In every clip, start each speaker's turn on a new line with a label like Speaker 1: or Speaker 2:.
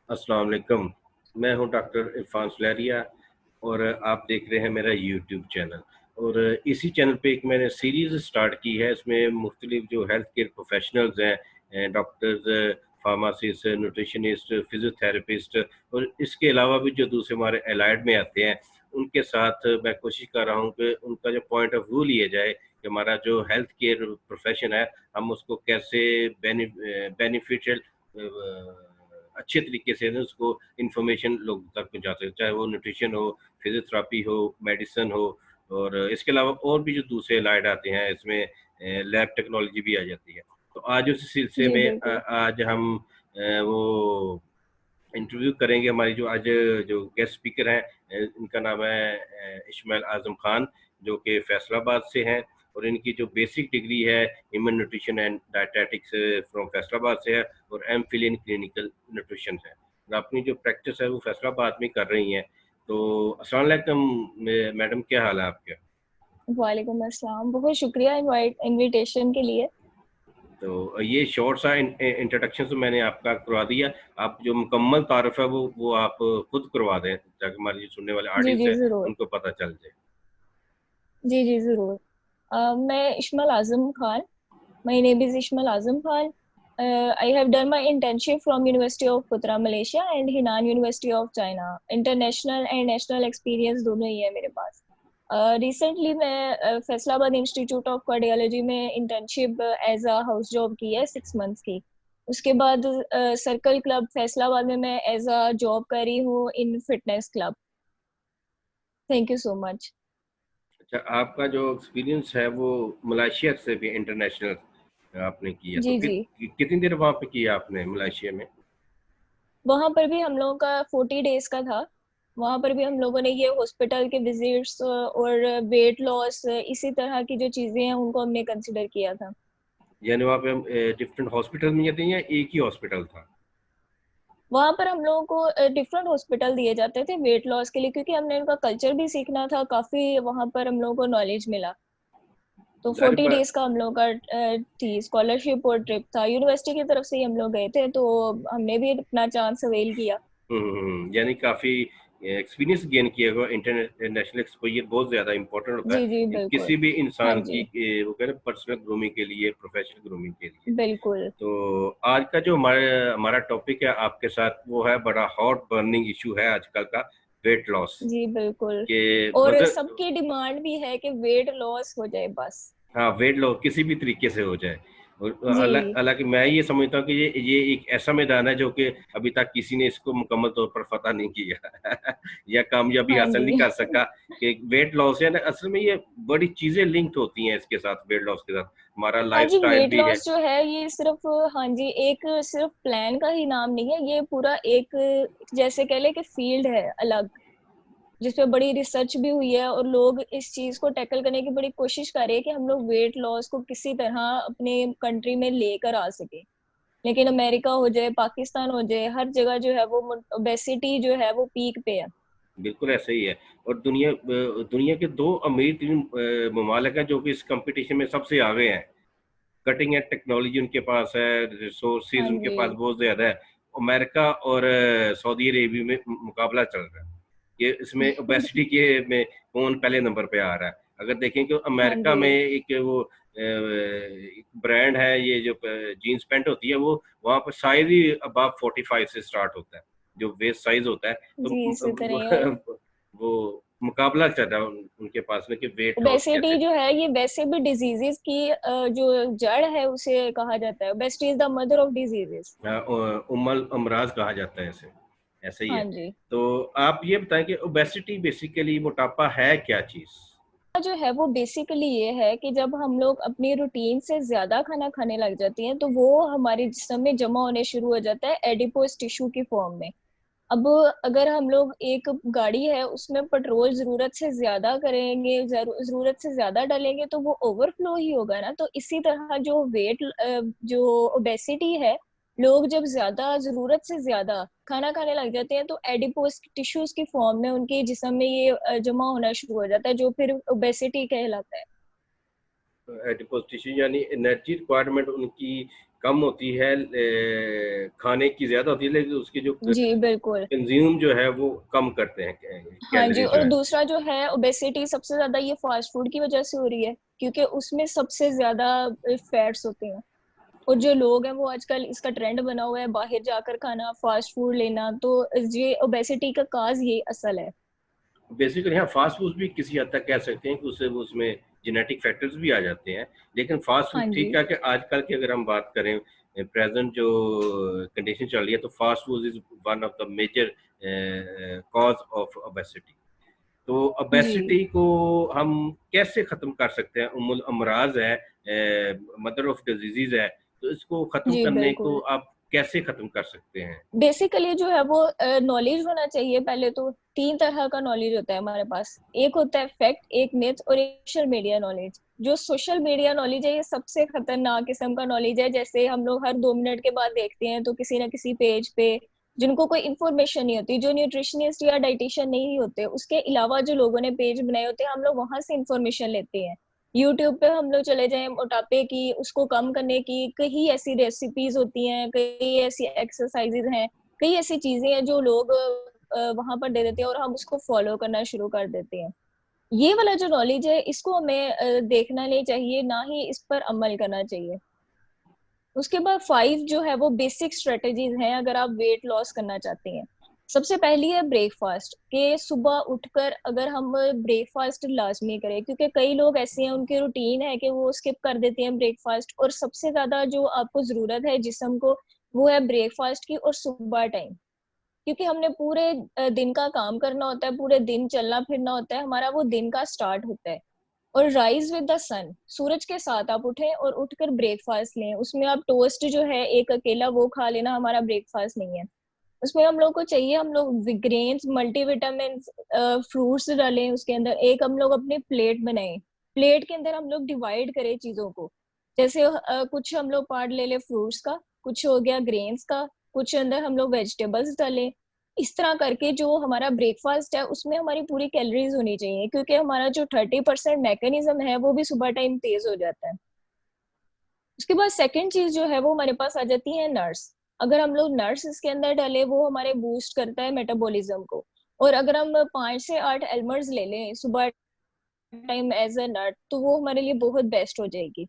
Speaker 1: अस्सलाम वालेकुम। मैं हूँ डॉक्टर इरफान सुलहरिया और आप देख रहे हैं मेरा यूट्यूब चैनल। और इसी चैनल पे एक मैंने सीरीज़ स्टार्ट की है, इसमें मुख्तलिफ जो हेल्थ केयर प्रोफेशनल्स हैं, डॉक्टर्स, फार्मासिस्ट, न्यूट्रिशनिस्ट, फिजियोथेरेपिस्ट और इसके अलावा भी जो दूसरे हमारे एलाइड में आते हैं, उनके साथ मैं कोशिश कर रहा हूँ कि उनका जो पॉइंट ऑफ व्यू लिया जाए कि हमारा जो हेल्थ केयर प्रोफेशन है, हम उसको कैसे बेनिफिशियल अच्छे तरीके से ना उसको इन्फॉर्मेशन लोगों तक पहुँचा सकते हैं, चाहे वो न्यूट्रिशन हो, फिज़ियोथेरेपी हो, मेडिसिन हो और इसके अलावा और भी जो दूसरे एलाइड आते हैं इसमें लैब टेक्नोलॉजी भी आ जाती है। तो आज उसी सिलसिले
Speaker 2: जी
Speaker 1: में
Speaker 2: बिल्कुल।
Speaker 1: आज हम वो इंटरव्यू करेंगे हमारी जो आज जो गेस्ट स्पीकर हैं इनका नाम है इस्माइल आज़म खान जो कि फैसलाबाद से हैं और इनकी जो बेसिक डिग्री है human nutrition and dietetics from Faisalabad से है और एमफिल इन क्लिनिकल न्यूट्रिशन है। और अपनी जो प्रैक्टिस है वो फैसलाबाद में कर रही हैं। तो अस्सलाम वालेकुम मैडम क्या हाल है आपके?
Speaker 2: वालेकुम अस्सलाम। बहुत शुक्रिया इनविटेशन के लिए।
Speaker 1: तो ये शॉर्ट सा इंट्रोडक्शन तो मैंने आपका करवा दिया। आप जो मुकम्मल तारुफ़ है वो आप खुद करवा दें ताकि हमारे जो सुनने वाले
Speaker 2: जी
Speaker 1: ऑडियंस
Speaker 2: जी
Speaker 1: है
Speaker 2: ज़रूर।
Speaker 1: उनको पता चल जाए।
Speaker 2: जी जी ज़रूर। मैं Ismail Azam Khan. My name is Ismail Azam Khan. I have done my internship from university of Putra Malaysia and Hainan university of China. International and national experience दोनों ही है मेरे पास। रिसेंटली मैं फैसलाबाद इंस्टीट्यूट ऑफ कार्डियोलॉजी में internship as a house job की है 6 months की। उसके बाद सर्कल क्लब फैसलाबाद में मैं एज अ जॉब कर रही हूँ इन fitness club. Thank you so much.
Speaker 1: अच्छा आपका जो एक्सपीरियंस है वो मलेशिया से भी इंटरनेशनल आपने किया तो
Speaker 2: जी जी।
Speaker 1: कितनी देर वहाँ पे किया आपने मलेशिया में?
Speaker 2: वहां पर भी हम लोगों का 40 डेज का था। वहां पर भी हम लोगों ने ये हॉस्पिटल के विजिट्स और वेट लॉस इसी तरह की जो चीजें हैं उनको हमने कंसिडर किया था।
Speaker 1: यानी वहाँ पे हम डिफरेंट हॉस्पिटल में जाते हैं या एक ही हॉस्पिटल था?
Speaker 2: वहां पर हम लोगों को डिफरेंट हॉस्पिटल दिए जाते थे वेट लॉस के लिए, क्योंकि हमने उनका कल्चर भी सीखना था। काफी वहां पर हम लोगों को नॉलेज मिला। तो
Speaker 1: अरे
Speaker 2: 40 डेज का हम लोग का थी स्कॉलरशिप और ट्रिप था, यूनिवर्सिटी की तरफ से ही हम लोग गए थे, तो हमने भी अपना चांस अवेल किया।
Speaker 1: यानी काफ़ी एक्सपीरियंस गेन किया हुआ इंटरनेशनल एक्सपोज़र बहुत ज़्यादा इम्पोर्टेंट होता
Speaker 2: जी जी
Speaker 1: है
Speaker 2: बिल्कुल।
Speaker 1: किसी भी
Speaker 2: हाँ
Speaker 1: इंसान की
Speaker 2: जी
Speaker 1: वो कहते हैं पर्सनल ग्रूमिंग के लिए, प्रोफेशनल ग्रूमिंग के लिए।
Speaker 2: बिल्कुल।
Speaker 1: तो आज का जो हमारा हमारा टॉपिक है आपके साथ वो है बड़ा हॉट बर्निंग इशू है आजकल का वेट लॉस
Speaker 2: जी बिल्कुल।
Speaker 1: के
Speaker 2: और
Speaker 1: वजन।
Speaker 2: सबकी डिमांड भी है कि वेट लॉस हो जाए बस।
Speaker 1: हाँ, वेट लॉस किसी भी तरीके से हो जाए और
Speaker 2: जी
Speaker 1: हालाँकि मैं ये समझता हूँ कि ये एक ऐसा मैदान है जो कि अभी तक किसी ने इसको मुकम्मल तौर पर फ़तह नहीं किया या कामयाबी
Speaker 2: हाँ
Speaker 1: हासिल नहीं
Speaker 2: जी।
Speaker 1: कर सका कि वेट लॉस है ना असल में ये बड़ी चीज़ें लिंक्ड होती हैं इसके साथ वेट लॉस के साथ। हमारा
Speaker 2: हाँ जी,
Speaker 1: लाइफ़स्टाइल
Speaker 2: वेट
Speaker 1: भी है।
Speaker 2: लॉस जो है ये सिर्फ, हाँ जी, एक सिर्फ प्लान का ही नाम नहीं है, ये पूरा एक, जैसे कह ले कि फील्ड है अलग, जिसपे बड़ी रिसर्च भी हुई है और लोग इस चीज को टैकल करने की बड़ी कोशिश कर रहे हैं कि हम लोग वेट लॉस को किसी तरह अपने कंट्री में लेकर आ सके। लेकिन अमेरिका हो जाए, पाकिस्तान हो जाए, हर जगह जो है वो ओबेसिटी जो है वो पीक पे है।
Speaker 1: बिल्कुल ऐसा ही है और दुनिया के 2 अमीर 3 ममालिक हैं जो कि इस कॉम्पिटिशन में सबसे आगे हैं। कटिंग एज टेक्नोलॉजी उनके पास है, रिसोर्सेज़
Speaker 2: हाँ
Speaker 1: उनके
Speaker 2: जी।
Speaker 1: पास बहुत ज़्यादा है। अमेरिका और सऊदी अरेबिया में मुकाबला चल रहा है। ये इसमें ओबेसिटी के में कौन पहले नंबर पे आ रहा है। अगर देखें कि
Speaker 2: हाँ
Speaker 1: अमेरिका
Speaker 2: जी।
Speaker 1: में एक वो एक ब्रांड है ये जो जीन्स पैंट होती है वो वहाँ पर साइज़ ही अबव 45 से स्टार्ट होता है, जो वेस्ट साइज़ होता है। तो
Speaker 2: जी इसी तरह ही। और
Speaker 1: वो मुकाबला चल रहा है उनके पास में कि वेट लॉस
Speaker 2: ओबेसिटी
Speaker 1: कैसे।
Speaker 2: जो है ये वैसे भी डिजीजेस की जो जड़ है उसे कहा जाता है। Obesity is the mother of diseases.
Speaker 1: उम्मुल अमराज कहा जाता है इसे, ऐसे ही
Speaker 2: हाँ
Speaker 1: है।
Speaker 2: जी।
Speaker 1: तो आप ये बताएँ कि ओबेसिटी बेसिकली मोटापा है क्या चीज़?
Speaker 2: जो है वो बेसिकली ये है कि जब हम लोग अपनी रूटीन से ज्यादा खाना खाने लग जाते हैं तो वो हमारे जिस्म में जमा होने शुरू हो जाता है एडिपोज टिश्यू की फॉर्म में। अब अगर हम लोग एक गाड़ी है उसमें पेट्रोल जरूरत से ज्यादा करेंगे, जरूरत से ज्यादा डालेंगे तो वो ओवरफ्लो ही होगा ना। तो इसी तरह जो जो ओबेसिटी है, लोग जब ज्यादा जरूरत से ज्यादा खाना खाने लग जाते हैं तो एडिपोज टिश्यूज की फॉर्म में उनके जिस्म में ये जमा होना शुरू हो जाता है, जो फिर ओबेसिटी कहलाता है।
Speaker 1: एडिपोज टिश्यू यानी एनर्जी रिक्वायरमेंट उनकी कम होती है, खाने की ज्यादा होती है, लेकिन उसके जो
Speaker 2: जी बिल्कुल।
Speaker 1: कंज्यूम जो है वो कम करते हैं,
Speaker 2: हाँ जी,
Speaker 1: कैलोरी जो
Speaker 2: और
Speaker 1: है।
Speaker 2: दूसरा जो है ओबेसिटी सबसे ज्यादा ये फास्ट फूड की वजह से हो रही है, क्योंकि उसमें सबसे ज्यादा फैट्स होते हैं। और जो लोग हैं वो आजकल इसका ट्रेंड बना हुआ है बाहर जाकर खाना, फास्ट फूड लेना, तो ये ओबेसिटी का काज ये असल है।
Speaker 1: बेसिकली हाँ, फास्ट फूड भी किसी हद तक कह सकते हैं कि उससे वो उसमें जेनेटिक फैक्टर्स भी आ जाते हैं। लेकिन फास्ट फूड
Speaker 2: हाँ
Speaker 1: ठीक
Speaker 2: जी।
Speaker 1: है कि आजकल की अगर हम बात करें, प्रेजेंट जो कंडीशन चल रही है, तो fast food is one of the major cause of obesity. तो
Speaker 2: जी
Speaker 1: ओबेसिटी को हम कैसे खत्म कर सकते हैं? उम्मुल अमराज है, मदर ऑफ डिजीज है, तो इसको खत्म
Speaker 2: जी
Speaker 1: करने को
Speaker 2: बिल्कुल।
Speaker 1: आप कैसे खत्म कर सकते हैं?
Speaker 2: बेसिकली जो है वो नॉलेज होना चाहिए पहले तो। तीन तरह का नॉलेज होता है हमारे पास, एक होता है फैक्ट, एक मिथ, और एक सोशल मीडिया नॉलेज। जो सोशल मीडिया नॉलेज है ये सबसे खतरनाक किस्म का नॉलेज है। जैसे हम लोग हर 2 मिनट के बाद देखते हैं तो किसी ना किसी पेज पे जिनको कोई इन्फॉर्मेशन नहीं होती, जो न्यूट्रिशनिस्ट या डाइटिशियन नहीं होते, उसके अलावा जो लोगों ने पेज बनाए होते हैं, हम लोग वहां से इंफॉर्मेशन लेते हैं। यूट्यूब पे हम लोग चले जाएं, मोटापे की उसको कम करने की कई ऐसी रेसिपीज होती हैं, कई ऐसी एक्सरसाइजेज हैं, कई ऐसी चीजें हैं जो लोग वहां पर दे देते हैं और हम उसको फॉलो करना शुरू कर देते हैं। ये वाला जो नॉलेज है इसको हमें देखना नहीं चाहिए, ना ही इस पर अमल करना चाहिए। उसके बाद 5 जो है वो बेसिक स्ट्रेटेजीज हैं अगर आप वेट लॉस करना चाहते हैं। सबसे पहली है ब्रेकफास्ट, के सुबह उठकर अगर हम ब्रेकफास्ट लाजमी करें, क्योंकि कई लोग ऐसे हैं उनकी रूटीन है कि वो स्किप कर देते हैं ब्रेकफास्ट, और सबसे ज्यादा जो आपको जरूरत है जिस्म को वो है ब्रेकफास्ट की और सुबह टाइम। क्योंकि हमने पूरे दिन का काम करना होता है, पूरे दिन चलना फिरना होता है, हमारा वो दिन का स्टार्ट होता है। और राइज विद द सन, सूरज के साथ आप उठें और उठकर ब्रेकफास्ट लें। उसमें आप टोस्ट जो है एक अकेला वो खा लेना हमारा ब्रेकफास्ट नहीं है। उसमें हम लोग को चाहिए, हम लोग ग्रेन्स, मल्टीविटामिन, फ्रूट्स डालें उसके अंदर। एक हम लोग अपनी प्लेट बनाएं, प्लेट के अंदर हम लोग डिवाइड करें चीजों को। जैसे कुछ हम लोग पार्ट ले ले फ्रूट्स का, कुछ हो गया ग्रेन्स का, कुछ अंदर हम लोग वेजिटेबल्स डालें। इस तरह करके जो हमारा ब्रेकफास्ट है उसमें हमारी पूरी कैलोरीज होनी चाहिए, क्योंकि हमारा जो 30% मैकेनिज्म है वो भी सुबह टाइम तेज हो जाता है। उसके बाद सेकंड चीज जो है वो हमारे पास आ जाती है नट्स। अगर हम लोग नट्स इसके अंदर डाले वो हमारे बूस्ट करता है मेटाबॉलिज्म को। और अगर हम 5 से 8 एलमंड्स ले लें सुबह टाइम एज अ नट, तो वो हमारे लिए बहुत बेस्ट हो जाएगी।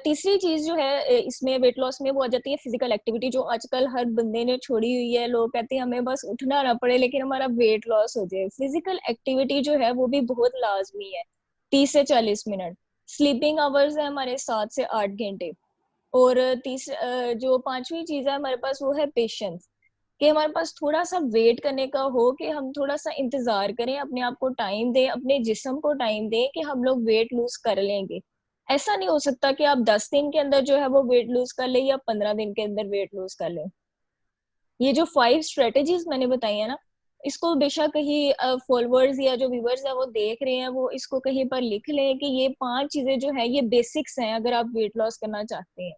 Speaker 2: तीसरी चीज जो है इसमें वेट लॉस में वो आ जाती है फिजिकल एक्टिविटी, जो आजकल हर बंदे ने छोड़ी हुई है। लोग कहते हैं हमें बस उठना ना पड़े लेकिन हमारा वेट लॉस हो जाए। फिजिकल एक्टिविटी जो है वो भी बहुत लाजमी है, 30 से 40 मिनट। स्लीपिंग आवर्स है हमारे 7 से 8 घंटे। और जो पांचवी चीज है हमारे पास वो है पेशेंस, कि हमारे पास थोड़ा सा वेट करने का हो, कि हम थोड़ा सा इंतजार करें, अपने आप को टाइम दें, अपने जिस्म को टाइम दें कि हम लोग वेट लूज कर लेंगे। ऐसा नहीं हो सकता कि आप 10 दिन के अंदर जो है वो वेट लूज कर ले या 15 दिन के अंदर वेट लूज कर ले। ये जो 5 स्ट्रेटेजीज मैंने बताई है ना, इसको बेशक कहीं फॉलोअर्स या जो व्यूअर्स है वो देख रहे हैं वो इसको कहीं पर लिख लें कि ये 5 चीजें जो है ये बेसिक्स हैं अगर आप वेट लॉस करना चाहते हैं।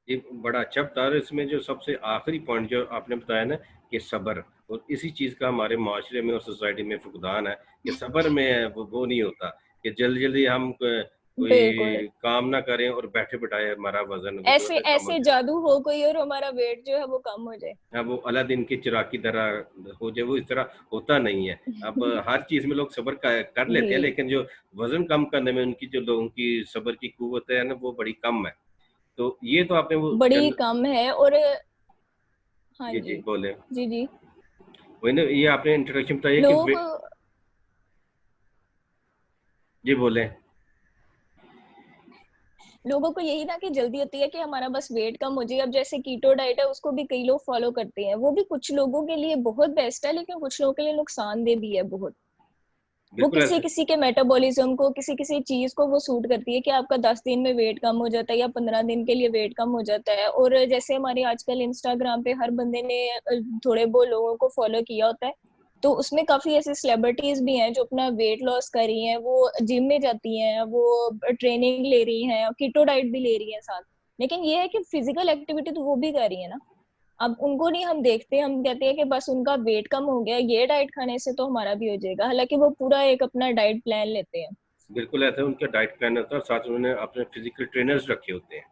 Speaker 1: ये बड़ा अच्छा बता रहे, इसमें जो सबसे आखिरी पॉइंट जो आपने बताया ना, कि सब्र, और इसी चीज़ का हमारे माशरे में और सोसाइटी में फुकदान है, कि सब्र में वो नहीं होता, कि जल्दी जल्दी हम
Speaker 2: बिल्कुल।
Speaker 1: कोई काम ना करें और बैठे बिठाए हमारा वजन वो जो
Speaker 2: ऐसे
Speaker 1: है कम हो
Speaker 2: ऐसे
Speaker 1: जाए।
Speaker 2: जादू हो कोई और हमारा वेट जो है वो कम हो जाए।
Speaker 1: हाँ, वो अलादीन की चिराग की तरह हो जाए, वो इस तरह होता नहीं है। अब हर चीज़ में लोग सब्र कर लेते हैं,
Speaker 2: जी
Speaker 1: लेकिन जो वजन कम करने में उनकी, जो लोगों की सब्र की कुव्वत है ना, वो बड़ी कम है। तो ये तो आपने वो
Speaker 2: बड़ी
Speaker 1: जन
Speaker 2: कम है। और हाँ
Speaker 1: जी, जी,
Speaker 2: जी।
Speaker 1: बोले।
Speaker 2: जी जी।
Speaker 1: वही ना, ये आपने इंट्रोडक्शन बताया कि
Speaker 2: लोग
Speaker 1: जी, बोले।
Speaker 2: लोगों को यही ना कि जल्दी होती है कि हमारा बस वेट कम हो जाए। अब जैसे कीटो डाइट है उसको भी कई लोग फॉलो करते हैं, वो भी कुछ लोगों के लिए बहुत बेस्ट है लेकिन कुछ लोगों के लिए नुकसानदेह भी है बहुत। वो
Speaker 1: बिल्कुल
Speaker 2: किसी
Speaker 1: ऐसे।
Speaker 2: किसी के मेटाबॉलिज्म को, किसी किसी चीज को वो सूट करती है कि आपका 10 दिन में वेट कम हो जाता है या 15 दिन के लिए वेट कम हो जाता है। और जैसे हमारे आजकल इंस्टाग्राम पे हर बंदे ने थोड़े बहुत लोगों को फॉलो किया होता है, तो उसमें काफी ऐसे सेलिब्रिटीज भी हैं जो अपना वेट लॉस कर रही हैं, वो जिम में जाती हैं, वो ट्रेनिंग ले रही हैं, कीटो डाइट भी ले रही हैं साथ। लेकिन ये है कि फिजिकल एक्टिविटी तो वो भी कर रही है ना। अब उनको नहीं हम देखते, हम कहते हैं कि बस उनका वेट कम हो गया, ये डाइट खाने से तो हमारा भी हो जाएगा, हालांकि वो पूरा एक अपना डाइट प्लान लेते हैं।
Speaker 1: बिल्कुल ऐसा उनका डाइट प्लान होता है, और साथ में उन्होंने अपने फिजिकल ट्रेनर्स रखे होते हैं।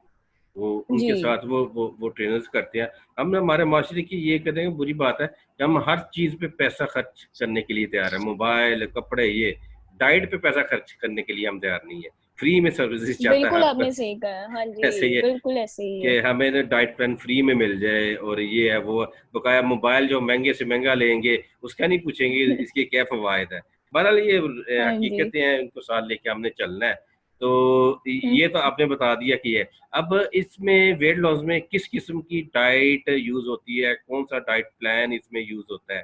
Speaker 1: वो
Speaker 2: जी।
Speaker 1: उनके साथ वो ट्रेनर्स करते हैं। हम हमारे माशरे की ये कहते हैं बुरी बात है कि हम हर चीज़ पे पैसा खर्च करने के लिए तैयार है, मोबाइल, कपड़े, ये डाइट पे पैसा खर्च करने के लिए हम तैयार नहीं है। फ्री में सर्विसेज चाहता है
Speaker 2: बिल्कुल
Speaker 1: हर
Speaker 2: आपने
Speaker 1: कोई।
Speaker 2: सही कहा। हाँ जी,
Speaker 1: ऐसे ही है
Speaker 2: बिल्कुल ऐसे ही है।
Speaker 1: कि हमें ना डाइट प्लान फ्री में मिल जाए, और ये है वो, बकाया मोबाइल जो महंगे से महंगा लेंगे उसका नहीं पूछेंगे इसके क्या फवायद है। बहरहाल ये
Speaker 2: हाँ जी।
Speaker 1: हकीकतें हैं, इनको साथ लेके हमने चलना है। तो
Speaker 2: हम्म।
Speaker 1: ये तो आपने बता दिया कि है। अब इसमें वेट लॉस में किस किस्म की डाइट यूज होती है, कौन सा डाइट प्लान इसमें यूज होता है?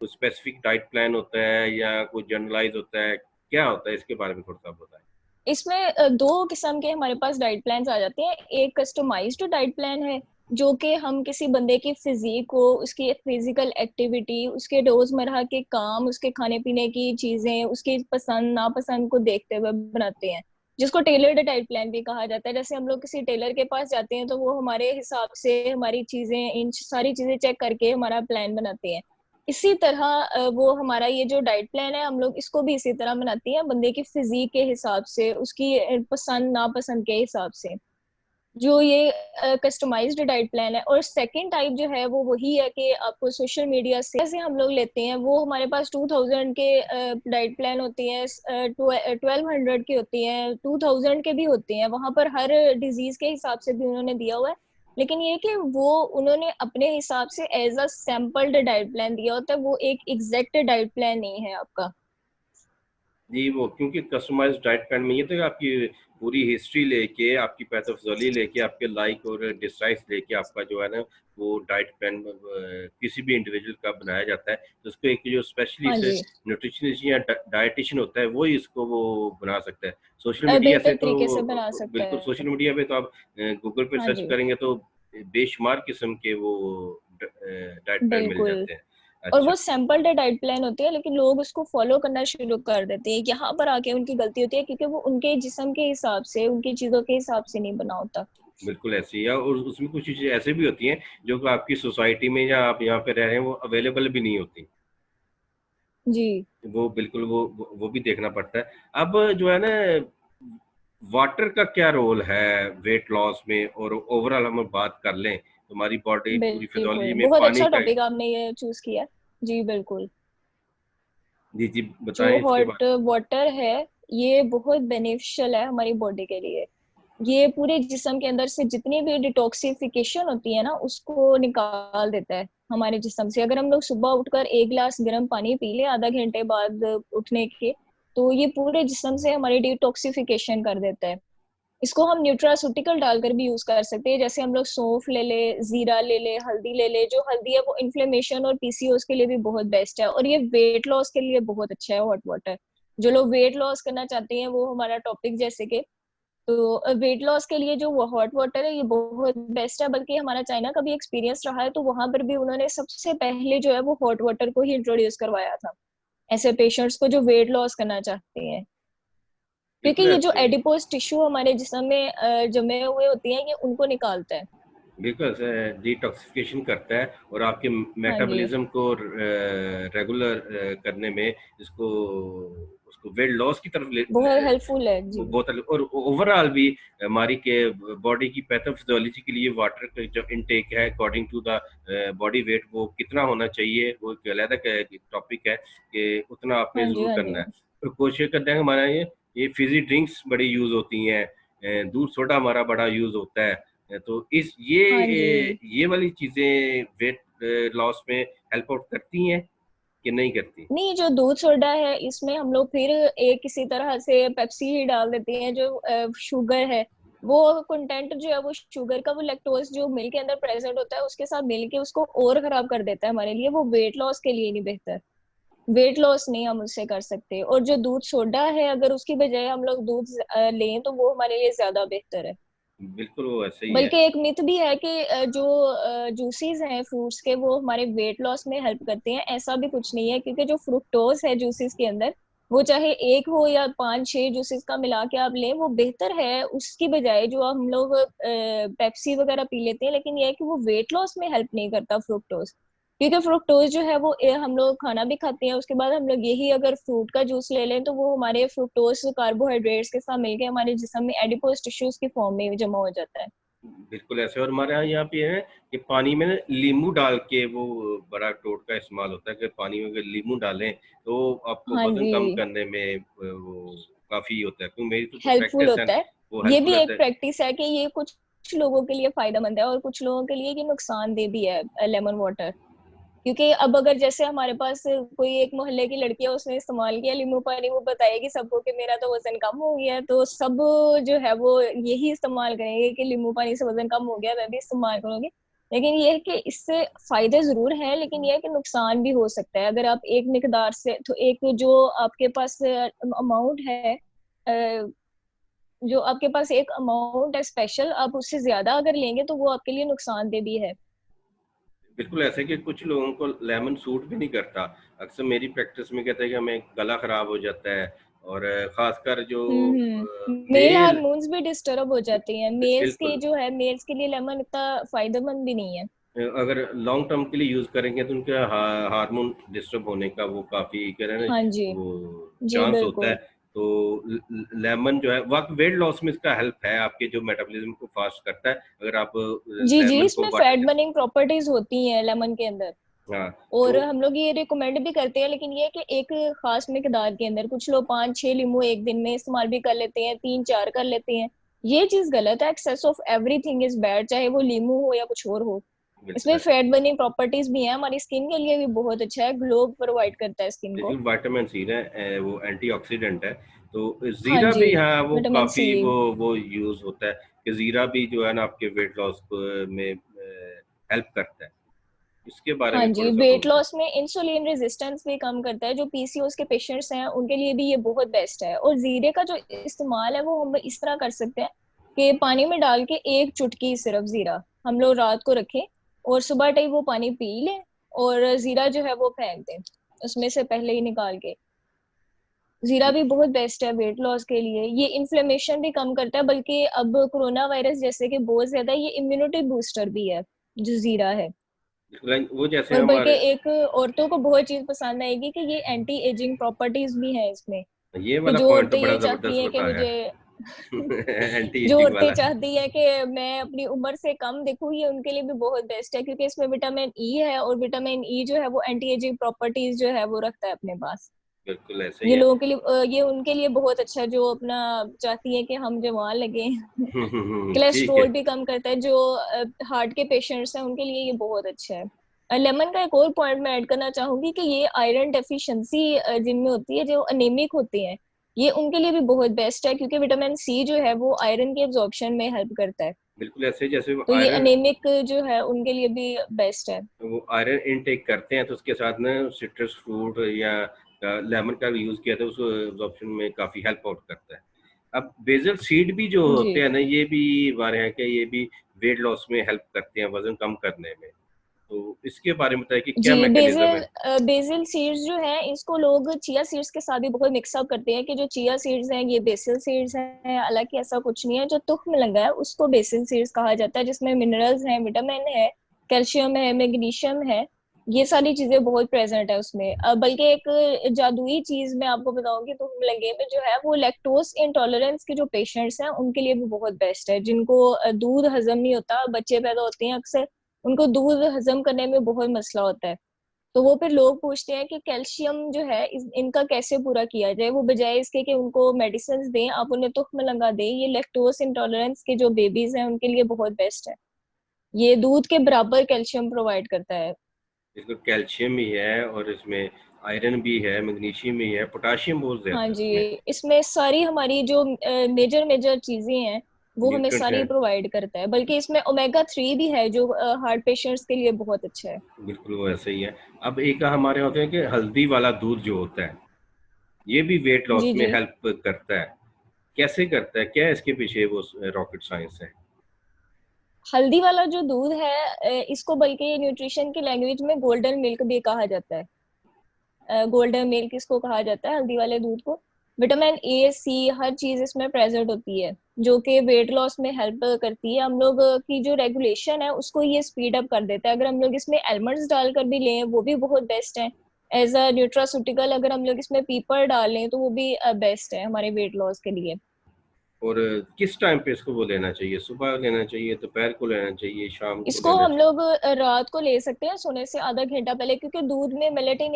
Speaker 1: कोई स्पेसिफिक डाइट प्लान होता है या कोई जनरलाइज होता है, क्या होता है, इसके बारे में थोड़ा सा बताएं।
Speaker 2: इसमें दो किस्म के हमारे पास डाइट प्लान्स आ जाते हैं। एक कस्टमाइज्ड डाइट प्लान है, जो कि हम किसी बंदे की फिजिक को, उसकी फिजिकल एक्टिविटी, उसके रोजमर्रा के काम, उसके खाने पीने की चीजें, उसकी पसंद नापसंद को देखते हुए बनाते हैं, जिसको टेलर्ड डाइट प्लान भी कहा जाता है। जैसे हम लोग किसी टेलर के पास जाते हैं तो वो हमारे हिसाब से हमारी चीजें, इन सारी चीजें चेक करके हमारा प्लान बनाते हैं। इसी तरह वो हमारा ये जो डाइट प्लान है, हम लोग इसको भी इसी तरह बनाती हैं, बंदे की फिजिक के हिसाब से, उसकी पसंद नापसंद के हिसाब से। जो ये कस्टमाइज्ड डाइट प्लान है। और सेकंड टाइप जो है वो वही है कि आपको सोशल मीडिया से जैसे हम लोग लेते हैं, वो हमारे पास 2000 के डाइट प्लान होती हैं, 1200 की होती हैं, 2000 के भी होते हैं। वहां पर हर डिजीज के हिसाब से भी उन्होंने दिया हुआ है। लेकिन ये कि वो उन्होंने अपने हिसाब से as a sampled diet plan दिया होता है, वो एक एग्जैक्ट डाइट प्लान नहीं है आपका।
Speaker 1: जी, वो क्योंकि कस्टमाइज्ड डाइट प्लान में ये तो है, आपकी पूरी हिस्ट्री लेके, आपकी पैथोफिजियोलॉजी लेके, आपके लाइक और डिसलाइक्स लेके आपका जो है ना, वो डाइट प्लान किसी भी इंडिविजुअल का बनाया जाता है। तो उसको एक जो
Speaker 2: हाँ
Speaker 1: स्पेशलिस्ट
Speaker 2: जी।
Speaker 1: न्यूट्रिशनिस्ट या डायटीशियन होता है, वो ही इसको वो बना सकता है। सोशल मीडिया से
Speaker 2: बेहतर
Speaker 1: तो
Speaker 2: तरीके से बना सकता
Speaker 1: बिल्कुल,
Speaker 2: है।
Speaker 1: सोशल मीडिया पे तो आप गूगल पे
Speaker 2: हाँ
Speaker 1: सर्च
Speaker 2: जी।
Speaker 1: करेंगे तो बेशुमार किस्म के वो डाइट प्लान मिल
Speaker 2: बिल्कुल।
Speaker 1: जाते हैं।
Speaker 2: और
Speaker 1: अच्छा।
Speaker 2: वो सैंपल डाइट प्लान होती है, लेकिन लोग उसको फॉलो करना शुरू कर देते हैं। यहाँ पर आके उनकी गलती होती है, क्योंकि वो उनके जिस्म के हिसाब से, उनकी चीजों के हिसाब से नहीं बना होता।
Speaker 1: बिल्कुल ऐसी है, और उसमें कुछ चीज़ें ऐसे भी होती हैं जो कि आपकी सोसाइटी में या आप यहाँ पे रह रहे हैं वो अवेलेबल भी नहीं होती।
Speaker 2: जी।
Speaker 1: वो बिल्कुल वो भी देखना पड़ता है। अब जो है ना, वाटर का क्या रोल है वेट लॉस में, और ओवरऑल हम बात कर लें तो हमारी बॉडी पूरी
Speaker 2: बिल्कुल,
Speaker 1: फिजियोलॉजी में
Speaker 2: बहुत
Speaker 1: पानी
Speaker 2: अच्छा
Speaker 1: का।
Speaker 2: टॉपिक आपने ये चूज किया। जी बिल्कुल।
Speaker 1: जी जी,
Speaker 2: जो
Speaker 1: बताएं इसके
Speaker 2: हॉट
Speaker 1: बारे
Speaker 2: वाटर है, ये बहुत बेनिफिशियल है हमारी बॉडी के लिए। ये पूरे जिस्म के अंदर से जितनी भी डिटॉक्सिफिकेशन होती है ना, उसको निकाल देता है हमारे जिस्म से। अगर हम लोग सुबह उठकर एक गिलास गर्म पानी पी ले आधा घंटे बाद उठने के, तो ये पूरे जिस्म से हमारी डिटॉक्सिफिकेशन कर देता है। इसको हम न्यूट्रास्यूटिकल डालकर भी यूज कर सकते हैं। जैसे हम लोग सौंफ ले ले, जीरा ले ले, हल्दी ले ले। जो हल्दी है वो इन्फ्लेमेशन और पीसीओएस के लिए भी बहुत बेस्ट है, और ये वेट लॉस के लिए बहुत अच्छा है हॉट वाटर। जो लोग वेट लॉस करना चाहते हैं, वो हमारा टॉपिक जैसे कि, तो वेट लॉस के लिए जो हॉट वाटर है ये बहुत बेस्ट है। बल्कि हमारा चाइना का भी एक्सपीरियंस रहा है, तो वहां पर भी उन्होंने सबसे पहले जो है वो हॉट वाटर को ही इंट्रोड्यूस करवाया था ऐसे पेशेंट्स को जो वेट लॉस करना चाहते हैं। क्योंकि
Speaker 1: बिल्कुल
Speaker 2: ये जो
Speaker 1: ऐसे ही है।
Speaker 2: एडिपोज टिश्यू हमारे जिस्म में जमे हुए होती हैं, ये उनको निकालता है।
Speaker 1: बिल्कुल डिटॉक्सिफिकेशन करता है, और आपके
Speaker 2: हाँ जी।
Speaker 1: मेटाबॉलिज्म को रेगुलर करने में, इसको उसको वेट लॉस की तरफ
Speaker 2: बहुत हेल्पफुल है
Speaker 1: वो
Speaker 2: जी।
Speaker 1: बहुत और ओवरऑल भी हमारी के बॉडी की पैथोफिजियोलॉजी के लिए वाटर का जो इनटेक है according to the body weight, वो कितना होना चाहिए, वो एक अलग टॉपिक है कि उतना आपने
Speaker 2: हाँ जी।
Speaker 1: जरूर
Speaker 2: हाँ
Speaker 1: करना
Speaker 2: जी।
Speaker 1: है। तो कोशिश करते हैं हमारा ये फिजी ड्रिंक्स बड़ी यूज होती हैं, दूध सोडा हमारा बड़ा यूज होता है। तो इस
Speaker 2: हाँ जी।
Speaker 1: ये वाली चीजें वेट लॉस में हेल्प आउट करती हैं कि नहीं करती?
Speaker 2: नहीं, जो दूध सोडा है इसमें हम लोग फिर एक किसी तरह से पेप्सी ही डाल देते हैं। जो शुगर है, वो कंटेंट जो है वो शुगर का, वो लैक्टोज जो मिल्क के अंदर प्रेजेंट होता है, उसके साथ मिल के उसको और खराब कर देता है हमारे लिए। वो वेट लॉस के लिए नहीं बेहतर। वेट लॉस नहीं हम उससे कर सकते। और जो दूध सोडा है, अगर उसकी बजाय हम लोग दूध लें, तो वो हमारे लिए ज्यादा बेहतर है।
Speaker 1: बिल्कुल वो ऐसे ही है।
Speaker 2: बल्कि एक मिथ भी है कि जो जूसेस हैं फ्रूट्स के, वो हमारे वेट लॉस में हेल्प करते हैं। ऐसा भी कुछ नहीं है, क्योंकि जो फ्रुक्टोज है जूसेस के अंदर, वो चाहे एक हो या पांच छह जूसेस का मिला के आप लें, वो बेहतर है उसकी बजाय जो हम लोग पेप्सी वगैरह पी लेते हैं। लेकिन यह है कि वो वेट लॉस में हेल्प नहीं करता फ्रुक्टोज। क्योंकि फ्रुक्टोज जो है वो हम लोग खाना भी खाते हैं, उसके बाद हम लोग यही अगर फ्रूट का जूस ले लें तो वो हमारे फ्रुक्टोज कार्बोहाइड्रेट्स के साथ मिलके हमारे जिस्म में एडिपोज टिश्यूज की फॉर्म में जमा हो जाता है।
Speaker 1: बिल्कुल ऐसे। और हमारे यहाँ पे है कि पानी में ना नींबू डाल के वो बड़ा अखरोट का इस्तेमाल होता है कि पानी में अगर नींबू डालें तो आपको
Speaker 2: हाँ
Speaker 1: वजन
Speaker 2: जी,
Speaker 1: कम करने में वो काफी होता है। क्योंकि मेरी तो
Speaker 2: हेल्पफुल
Speaker 1: प्रैक्टिस है,
Speaker 2: होता है।
Speaker 1: वो
Speaker 2: ये भी
Speaker 1: हेल्पफुल रहता
Speaker 2: एक
Speaker 1: है।
Speaker 2: प्रैक्टिस है कि ये कुछ कुछ लोगों के लिए फायदेमंद है और कुछ लोगों के लिए ये नुकसानदेह भी है लेमन वाटर। क्योंकि अब अगर जैसे हमारे पास कोई एक मोहल्ले की लड़की है, उसने इस्तेमाल किया नींबू पानी, वो बताएगी सबको कि मेरा तो वजन कम हो गया है, तो सब जो है वो यही इस्तेमाल करेंगे कि नींबू पानी से वजन कम हो गया, मैं भी इस्तेमाल करूंगी। लेकिन ये है कि इससे फायदे जरूर हैं, लेकिन ये है कि नुकसान भी हो सकता है अगर आप एक मिकदार से, तो एक जो आपके पास अमाउंट है, जो आपके पास एक अमाउंट है स्पेशल, आप उससे ज्यादा अगर लेंगे तो वो आपके लिए नुकसानदेह भी है।
Speaker 1: बिल्कुल ऐसे कि कुछ लोगों को लेमन सूट भी नहीं करता। अक्सर मेरी प्रैक्टिस में कहते हैं कि हमें गला खराब हो जाता है। और खासकर जो
Speaker 2: मेल
Speaker 1: मेल,
Speaker 2: हार्मोन्स भी डिस्टर्ब हो जाती हैं मेल्स के,
Speaker 1: बिल्कुल।
Speaker 2: जो है मेल्स के लिए लेमन इतना फायदेमंद भी नहीं है।
Speaker 1: अगर लॉन्ग टर्म के लिए यूज करेंगे तो उनके हार्मोन डिस्टर्ब होने का वो काफी कह रहे हैं
Speaker 2: हाँ जी,
Speaker 1: ना, वो
Speaker 2: जी
Speaker 1: चांस होता है।
Speaker 2: बिल्कुल।
Speaker 1: तो लेमन जो है वक्त वेट लॉस में इसका हेल्प है, आपके जो मेटाबॉलिज्म को फास्ट करता है अगर आप
Speaker 2: जी जी,
Speaker 1: लेमन को
Speaker 2: इसमें
Speaker 1: वाटर
Speaker 2: फैट
Speaker 1: के
Speaker 2: बर्निंग प्रॉपर्टीज होती हैं लेमन के अंदर।
Speaker 1: हाँ
Speaker 2: और
Speaker 1: तो
Speaker 2: हम लोग ये रिकमेंड भी करते हैं, लेकिन ये है कि एक खास मिकदार के अंदर, कुछ लोग 5-6 लीमू एक दिन में इस्तेमाल भी कर लेते हैं, 3-4 कर लेते हैं। ये चीज गलत है। Excess of everything is bad, चाहे वो लीमू हो या कुछ और हो।
Speaker 1: बिल्कुल
Speaker 2: इसमें
Speaker 1: है।
Speaker 2: फैट बर्निंग प्रॉपर्टीज भी हैं, हमारी स्किन के लिए भी बहुत अच्छा है, ग्लो प्रोवाइड करता है स्किन
Speaker 1: देखिए
Speaker 2: को।
Speaker 1: विटामिन सी है, वो एंटीऑक्सीडेंट है। तो
Speaker 2: हाँ
Speaker 1: जीरा
Speaker 2: जी,
Speaker 1: भी, हाँ, वो
Speaker 2: विटामिन सी।
Speaker 1: काफी वो यूज होता है कि जीरा भी जो है ना आपके वेट लॉस में हेल्प करता है। इसके बारे
Speaker 2: हाँ
Speaker 1: में थोड़ा
Speaker 2: जी,
Speaker 1: सा
Speaker 2: वेट
Speaker 1: बोल दें।
Speaker 2: लॉस में इंसुलिन रेजिस्टेंस भी कम करता है, जो पीसीओएस के पेशेंट्स हैं उनके लिए भी ये बहुत बेस्ट है। और जीरे का जो इस्तेमाल है वो हम इस तरह कर सकते हैं कि पानी में डाल के एक चुटकी सिर्फ जीरा हम लोग रात को रखें, और सुबह टाइम वो पानी पी लें, और जीरा जो है वो फेंक दें उसमें से पहले ही निकाल के। जीरा भी बहुत बेस्ट है वेट लॉस के लिए। ये इन्फ्लेमेशन भी कम करता है, बल्कि अब कोरोना वायरस जैसे कि बहुत ज्यादा ये इम्यूनिटी बूस्टर भी है जो जीरा है।
Speaker 1: वो जैसे
Speaker 2: और बल्कि
Speaker 1: हमारे
Speaker 2: एक औरतों को बहुत चीज पसंद आएगी कि ये एंटी एजिंग प्रॉपर्टीज भी है इसमें।
Speaker 1: ये
Speaker 2: कि
Speaker 1: वाला
Speaker 2: जो
Speaker 1: पॉइंट तो
Speaker 2: औरतें
Speaker 1: बड़ा
Speaker 2: ये चाहती
Speaker 1: जबरदस्त
Speaker 2: हैं कि
Speaker 1: बताया
Speaker 2: मुझे
Speaker 1: एंटी
Speaker 2: जो
Speaker 1: एजिंग
Speaker 2: औरतें
Speaker 1: वाला।
Speaker 2: चाहती है कि मैं अपनी उम्र से कम दिखूं, ये उनके लिए भी बहुत बेस्ट है, क्योंकि इसमें विटामिन ई है, और विटामिन ई जो है वो एंटी एजिंग प्रॉपर्टीज जो है वो रखता है अपने पास।
Speaker 1: बिल्कुल ऐसे ही
Speaker 2: ये
Speaker 1: है।
Speaker 2: लोगों के लिए ये उनके लिए बहुत अच्छा है जो अपना चाहती है कि हम जवान लगे।
Speaker 1: ठीक है।
Speaker 2: कोलेस्ट्रोल भी कम करता है, जो हार्ट के पेशेंट्स हैं उनके लिए ये बहुत अच्छा है। लेमन का एक और पॉइंट मैं ऐड करना चाहूंगी कि ये आयरन डेफिशिएंसी जिनमें होती है, जो अनेमिक होते हैं, ये उनके लिए भी बहुत बेस्ट है, क्योंकि विटामिन सी जो है वो आयरन के एब्जॉर्प्शन में हेल्प करता है।
Speaker 1: बिल्कुल ऐसे ही जैसे
Speaker 2: तो ये अनेमिक जो है उनके लिए भी बेस्ट है।
Speaker 1: वो आयरन इनटेक करते हैं तो उसके साथ ना सिट्रस फ्रूट या लेमन का यूज किया था, उसको एब्जॉर्प्शन में काफी हेल्प आउट करता है। अब बेजल सीड भी जो
Speaker 2: जी
Speaker 1: होते हैं ना, ये भी हमारे यहाँ के, ये भी वेट लॉस में हेल्प करते हैं, वजन कम करने में। तो इसके बारे में बताइए कि क्या
Speaker 2: जी,
Speaker 1: मैकेनिज्म है।
Speaker 2: बेसिल सीड्स जो है इसको लोग चिया सीड्स के साथ भी बहुत मिक्सअप करते हैं, कि जो चिया सीड्स हैं ये बेसिल सीड्स हैं। हालांकि ऐसा कुछ नहीं है, जो तुख्म लगा है उसको बेसिल सीड्स कहा जाता है, जिसमें मिनरल्स हैं, विटामिन है, कैल्शियम है, मैग्नीशियम है। ये सारी चीजें बहुत प्रेजेंट है उसमें। बल्कि एक जादुई चीज मैं आपको बताऊंगी, तुख्म लगे में जो है वो लैक्टोज इंटॉलरेंस के जो पेशेंट्स हैं उनके लिए भी बहुत बेस्ट है, जिनको दूध हजम नहीं होता, बच्चे पैदा होते हैं अक्सर, उनको दूध हजम करने में बहुत मसला होता है। तो वो फिर लोग पूछते हैं कि कैल्शियम जो है इनका कैसे पूरा किया जाए, वो बजाय इसके कि उनको मेडिसिन दें, आप उन्हें तुख्म लगा दें। ये लैक्टोज इंटॉलरेंस के जो बेबीज हैं उनके लिए बहुत बेस्ट है। ये दूध के बराबर कैल्शियम प्रोवाइड करता है।
Speaker 1: इसमें कैल्शियम भी है और इसमें आयरन भी है, मैग्नीशियम भी है, पोटाशियम बहुत
Speaker 2: हाँ
Speaker 1: ज्यादा है
Speaker 2: जी,
Speaker 1: इसमें।
Speaker 2: इसमें सारी हमारी जो मेजर मेजर चीजें हैं वो हमें
Speaker 1: न्यूट्रिएंट्स
Speaker 2: सारी
Speaker 1: हैं।
Speaker 2: प्रोवाइड करता है, बल्कि इसमें ओमेगा 3 भी है जो हार्ट पेशेंट्स के लिए बहुत अच्छा है।
Speaker 1: बिल्कुल वो ऐसे ही है। अब एक हमारे होते हैं कि हल्दी वाला दूध जो होता है, ये भी वेट लॉस
Speaker 2: जी
Speaker 1: में
Speaker 2: जी,
Speaker 1: हेल्प करता है। कैसे करता है, क्या है इसके पीछे वो रॉकेट साइंस है।
Speaker 2: हल्दी वाला जो दूध है, इसको बल्कि न्यूट्रिशन की लैंग्वेज में गोल्डन मिल्क भी कहा जाता है। गोल्डन मिल्क इसको कहा जाता है, हल्दी वाले दूध को। विटामिन ए सी हर चीज इसमें प्रेजेंट होती है। जो कि वेट लॉस में हेल्प करती है। हम लोग की जो रेगुलेशन है उसको ये स्पीड अप कर देता है। अगर हम लोग इसमें एलमंड्स डालकर भी लें वो भी बहुत बेस्ट है। एज अ न्यूट्रास्यूटिकल अगर हम लोग इसमें पीपर डालें तो वो भी बेस्ट है हमारे वेट लॉस के लिए।
Speaker 1: और किस टाइम पे इसको वो लेना चाहिए? सुबह लेना चाहिए, दोपहर को लेना चाहिए, शाम को
Speaker 2: इसको
Speaker 1: लेना
Speaker 2: हम
Speaker 1: चाहिए?
Speaker 2: लोग रात को ले सकते हैं सोने से आधा घंटा पहले, क्योंकि दूध में मेलेटिन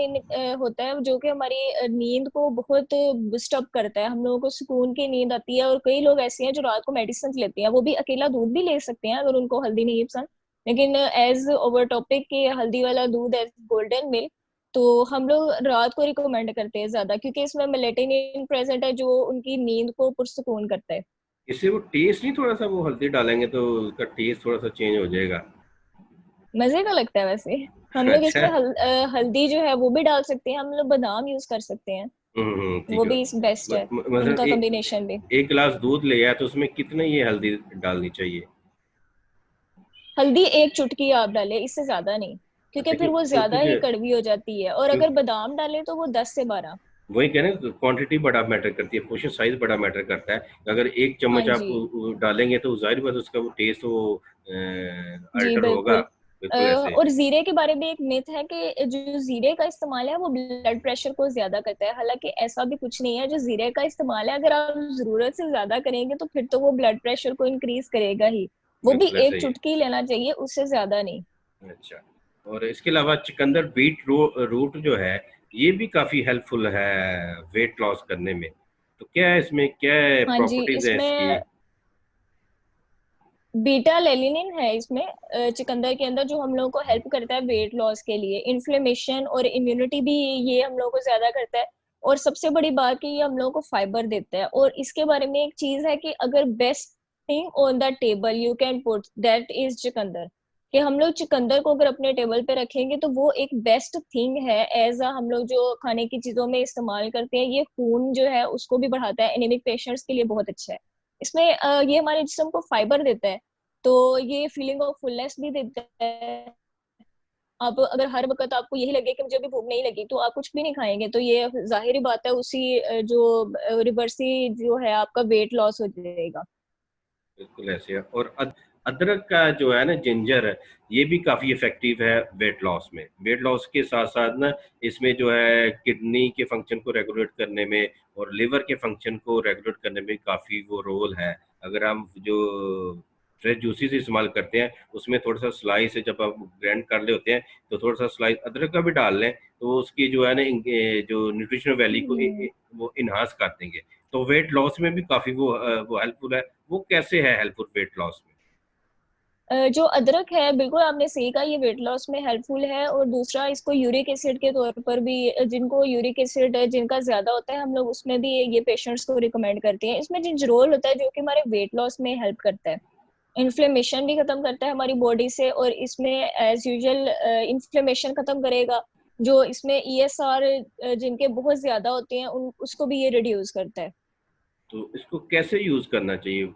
Speaker 2: होता है जो कि हमारी नींद को बहुत डिस्टर्ब करता है। हम लोगों को सुकून की नींद आती है, और कई लोग ऐसे हैं जो रात को मेडिसिन लेते हैं। वो भी अकेला दूध भी ले सकते हैं अगर उनको हल्दी नहीं पसंद, लेकिन एज ओवर टॉपिक के हल्दी वाला दूध एज गोल्डन मिल्क तो हम लोग रात को रिकमेंड करते हैं ज्यादा, क्योंकि इसमें मेलेटिन प्रेजेंट है जो उनकी नींद को पुरसुकून करता है।
Speaker 1: इससे वो टेस्ट नहीं, थोड़ा सा वो हल्दी डालेंगे तो उसका टेस्ट थोड़ा सा चेंज हो जाएगा?
Speaker 2: मजे का लगता है वैसे। हम लोग
Speaker 1: अच्छा।
Speaker 2: इसमें हल्दी जो है वो भी डाल सकते हैं, हम लोग बादाम यूज कर सकते हैं।
Speaker 1: ठीक
Speaker 2: वो
Speaker 1: है।
Speaker 2: भी बेस्ट है,
Speaker 1: मतलब
Speaker 2: उनका कॉम्बिनेशन भी।
Speaker 1: एक गिलास दूध लिया तो उसमें कितनी ये हल्दी डालनी चाहिए?
Speaker 2: हल्दी एक चुटकी आप डालें, इससे ज्यादा नहीं, क्योंकि
Speaker 1: अच्छा,
Speaker 2: फिर वो ज्यादा
Speaker 1: क्योंकि
Speaker 2: ही कड़वी हो जाती है। और
Speaker 1: क्यों,
Speaker 2: अगर बादाम डालें तो वो 10 से 12।
Speaker 1: वही कह रहे हैं, क्वांटिटी बड़ा मैटर करती है, पोर्शन साइज बड़ा मैटर करता है। अगर एक
Speaker 2: हाँ
Speaker 1: चम्मच आप
Speaker 2: जी।
Speaker 1: डालेंगे तो जाहिर बात है उसका वो टेस्ट वो
Speaker 2: जी
Speaker 1: अल्टर होगा।
Speaker 2: बिल्कुल।
Speaker 1: बिल्कुल ऐसे।
Speaker 2: और जीरे के बारे में एक मिथ है कि जो जीरे का इस्तेमाल है वो ब्लड प्रेशर को ज्यादा करता है। हालांकि ऐसा भी कुछ नहीं है। जो जीरे का इस्तेमाल है अगर आप जरूरत से ज्यादा करेंगे तो फिर तो वो ब्लड प्रेशर को इंक्रीज करेगा ही। वो भी
Speaker 1: बिल्कुल ऐसा
Speaker 2: एक
Speaker 1: ही है।
Speaker 2: चुटकी लेना चाहिए, उससे ज्यादा नहीं।
Speaker 1: अच्छा। और इसके अलावा चुकंदर बीट रूट जो है, ये भी काफी हेल्पफुल है वेट लॉस करने में। तो क्या है इसमें, क्या
Speaker 2: हाँ जी।
Speaker 1: प्रॉपर्टीज है इसकी?
Speaker 2: इसमें बीटा लेलिनिन है इसमें, चुकंदर के अंदर, जो हम लोगों को हेल्प करता है वेट लॉस के लिए। इन्फ्लेमेशन और इम्यूनिटी भी ये हम लोगों को ज्यादा करता है। और सबसे बड़ी बात कि ये हम लोगों को फाइबर देता है। और इसके बारे में एक चीज है कि अगर best thing on the table you can put that is चुकंदर। कि हम लोग चुकंदर को अगर अपने टेबल पे रखेंगे तो वो एक बेस्ट थिंग है। एज अ हम लोग जो खाने की चीजों में इस्तेमाल करते हैं, ये खून जो है उसको भी बढ़ाता है। एनीमिक पेशेंट्स के लिए बहुत अच्छा है। इसमें ये हमारे जिस्म को फाइबर देता है, तो ये फीलिंग ऑफ फुलनेस भी देता है। आप अगर हर वक्त आपको यही लगे कि मुझे अभी भूख नहीं लगी तो आप कुछ भी नहीं खाएंगे, तो ये जाहिर बात है उसी जो रिवर्सी जो है आपका वेट लॉस हो जाएगा।
Speaker 1: बिल्कुल ऐसे है। और अदरक का जो है ना, जिंजर है, ये भी काफी इफेक्टिव है वेट लॉस में। वेट लॉस के साथ साथ ना, इसमें जो है किडनी के फंक्शन को रेगुलेट करने में और लिवर के फंक्शन को रेगुलेट करने में काफी वो रोल है। अगर हम जो फ्रेश जूसेस इस्तेमाल करते हैं, उसमें थोड़ा सा स्लाइस जब आप ग्राइंड कर रहे होते हैं, तो थोड़ा सा स्लाइस अदरक का भी डाल लें, तो वो उसकी जो है ना जो न्यूट्रिशनल वैल्यू को
Speaker 2: हम्म।
Speaker 1: वो इन्हांस कर देंगे। तो वेट लॉस में भी काफी वो हेल्पफुल है। वो कैसे है हेल्पफुल वेट लॉस में?
Speaker 2: जो अदरक है, बिल्कुल आपने सही कहा, ये वेट लॉस में हेल्पफुल है। और दूसरा, इसको यूरिक एसिड के तौर पर भी, जिनको यूरिक एसिड जिनका ज्यादा होता है, हम लोग उसमें भी ये पेशेंट्स को रिकमेंड करते हैं। इसमें जिंजरोल होता है जो कि हमारे वेट लॉस में हेल्प करता है। इन्फ्लेमेशन भी खत्म करता है हमारी बॉडी से। और इसमें एज यूजुअल इन्फ्लेमेशन खत्म करेगा। जो इसमें ईएसआर जिनके बहुत ज्यादा होते हैं उन उसको भी ये रिड्यूस करता है।
Speaker 1: तो इसको कैसे यूज करना चाहिए?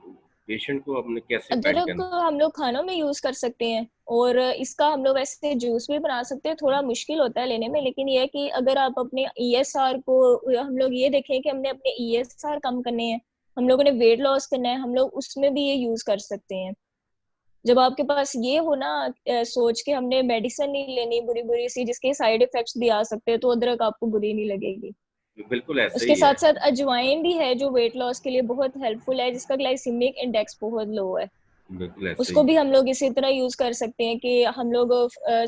Speaker 1: पेशेंट को अपने कैसे गाइड
Speaker 2: अदरक
Speaker 1: करना?
Speaker 2: हम लोग खानों में यूज कर सकते हैं, और इसका हम लोग ऐसे जूस भी बना सकते हैं। थोड़ा मुश्किल होता है लेने में, लेकिन ये है कि अगर आप अपने ईएसआर को, हम लोग ये देखें कि हमने अपने ईएसआर कम करने हैं, हम लोगों ने वेट लॉस करना है, हम लोग उसमें भी ये यूज कर सकते हैं। जब आपके पास ये हो ना, सोच के हमने मेडिसिन नहीं लेनी बुरी बुरी सी जिसके साइड इफेक्ट्स भी आ सकते हैं, तो अदरक आपको बुरी नहीं लगेगी।
Speaker 1: बिल्कुल ऐसे
Speaker 2: उसके
Speaker 1: ही
Speaker 2: साथ
Speaker 1: है।
Speaker 2: साथ अजवाइन भी है जो वेट लॉस के लिए बहुत हेल्पफुल है, जिसका ग्लाइसीमिक इंडेक्स बहुत लो है।
Speaker 1: बिल्कुल ऐसे
Speaker 2: उसको
Speaker 1: ही
Speaker 2: भी
Speaker 1: है।
Speaker 2: हम लोग इसी तरह यूज कर सकते हैं कि हम लोग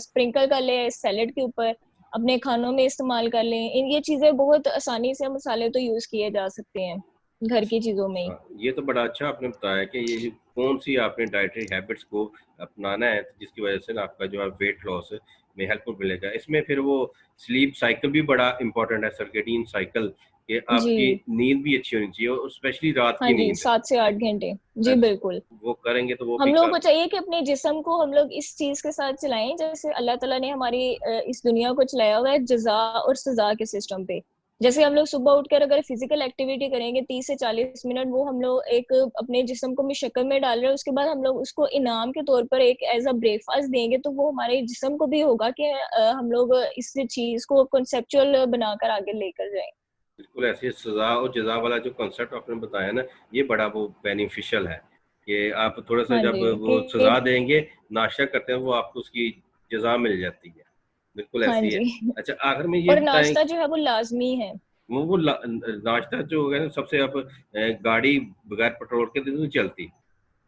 Speaker 2: स्प्रिंकल कर लें सैलेड के ऊपर, अपने खानों में इस्तेमाल कर लें। इन ये चीजें बहुत आसानी से, मसाले तो यूज किए जा सकते हैं घर की चीजों में ही।
Speaker 1: हाँ, ये तो बड़ा अच्छा आपने बताया कि ये कौन सी आपने डाइटरी हैबिट्स को अपनाना है जिसकी वजह से ना आपका जो है वेट लॉस में हेल्पफुल मिलेगा। इसमें फिर वो स्लीप साइकिल भी बड़ा इंपॉर्टेंट है, सर्केडियन साइकिल, कि आपकी
Speaker 2: जी।
Speaker 1: नींद भी अच्छी होनी चाहिए, और स्पेशली रात
Speaker 2: हाँ
Speaker 1: की
Speaker 2: जी,
Speaker 1: नींद।
Speaker 2: 7 से 8 घंटे। जी
Speaker 1: अ,
Speaker 2: बिल्कुल।
Speaker 1: वो करेंगे तो वो भी
Speaker 2: हम लोगों को चाहिए कि अपने जिस्म को हम लोग इस चीज के साथ चलाएं, जैसे अल्लाह ताला ने हमारी इस दुनिया को चलाया हुआ है जजा और सजा के सिस्टम पे। जैसे हम लोग सुबह उठकर अगर फिजिकल एक्टिविटी करेंगे 30 से 40 मिनट, वो हम लोग एक अपने जिस्म को मुशक्कल में डाल रहे हैं, उसके बाद हम लोग उसको इनाम के तौर पर एक एज अ ब्रेकफास्ट देंगे, तो वो हमारे जिस्म को भी होगा कि हम लोग इस चीज को कॉन्सेप्चुअल बनाकर आगे लेकर जाएं।
Speaker 1: बिल्कुल ऐसे सज़ा और जज़ा वाला जो कॉन्सेप्ट आपने बताया ना, ये बड़ा वो बेनिफिशियल है कि आप थोड़ा-सा
Speaker 2: हाँ
Speaker 1: जब
Speaker 2: जी
Speaker 1: वो
Speaker 2: कि
Speaker 1: सज़ा देंगे, नाश्ता करते हैं, वो आपको उसकी जज़ा मिल जाती है। बिल्कुल
Speaker 2: हाँ
Speaker 1: ऐसे ही है।
Speaker 2: जी
Speaker 1: अच्छा, आखिर में ये
Speaker 2: और
Speaker 1: बताएँ,
Speaker 2: नाश्ता जो है वो लाजमी है।
Speaker 1: वो नाश्ता जो है ना, सबसे आप गाड़ी बगैर पेट्रोल के तो नहीं चलती।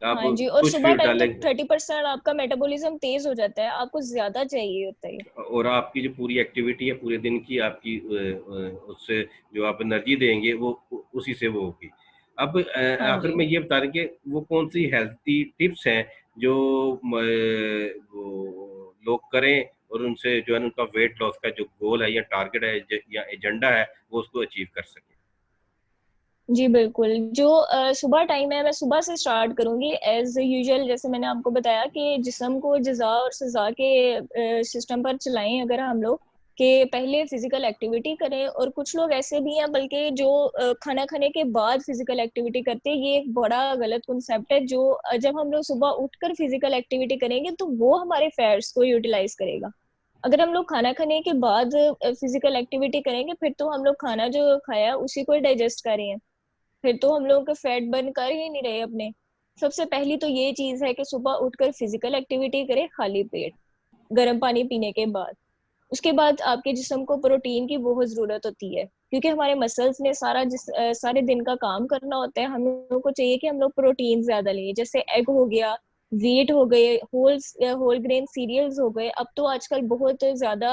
Speaker 1: आप
Speaker 2: हाँ जी, और
Speaker 1: कुछ
Speaker 2: सुबह
Speaker 1: फिर
Speaker 2: टाइम तो
Speaker 1: डालेंगे
Speaker 2: 30% आपका मेटाबॉलिज्म तेज हो जाता है, आपको ज्यादा चाहिए होता है।
Speaker 1: और आपकी जो पूरी एक्टिविटी है पूरे दिन की आपकी उससे जो आप एनर्जी देंगे वो उसी से वो होगी। अब
Speaker 2: हाँ
Speaker 1: आखिर
Speaker 2: जी।
Speaker 1: में ये बता रहे हैं कि वो कौन-सी हेल्थी टिप्स हैं जो वो लोग करें और उनसे जो है ना उनका वेट लॉस का जो गोल है या टारगेट है या एजेंडा है वो उसको अचीव कर सकें?
Speaker 2: जी बिल्कुल, जो सुबह टाइम है मैं सुबह से स्टार्ट करूँगी एज़ यूजुअल। जैसे मैंने आपको बताया कि जिस्म को जज़ा और सज़ा के सिस्टम पर चलाएँ अगर हम लोग, कि पहले फिजिकल एक्टिविटी करें। और कुछ लोग ऐसे भी हैं बल्कि जो खाना खाने के बाद फिजिकल एक्टिविटी करते हैं, ये एक बड़ा गलत कॉन्सेप्ट है। जो जब हम लोग सुबह उठकर फिजिकल एक्टिविटी करेंगे तो वो हमारे फैट्स को यूटिलाइज करेगा। अगर हम लोग खाना खाने के बाद फिजिकल एक्टिविटी करेंगे फिर तो हम लोग खाना जो खाया उसी को डाइजेस्ट कर रहे हैं, फिर तो हम लोगों के फैट बर्न कर ही नहीं रहे अपने। सबसे पहली तो ये चीज है कि सुबह उठकर फिजिकल एक्टिविटी करें खाली पेट, गर्म पानी पीने के बाद। उसके बाद आपके जिस्म को प्रोटीन की बहुत जरूरत होती है, क्योंकि हमारे मसल्स ने सारे दिन का काम करना होता है। हम लोगों को चाहिए कि हम लोग प्रोटीन ज्यादा लें, जैसे एग हो गया, वीट हो गए, होल ग्रेन सीरियल्स हो गए। अब तो आजकल बहुत ज्यादा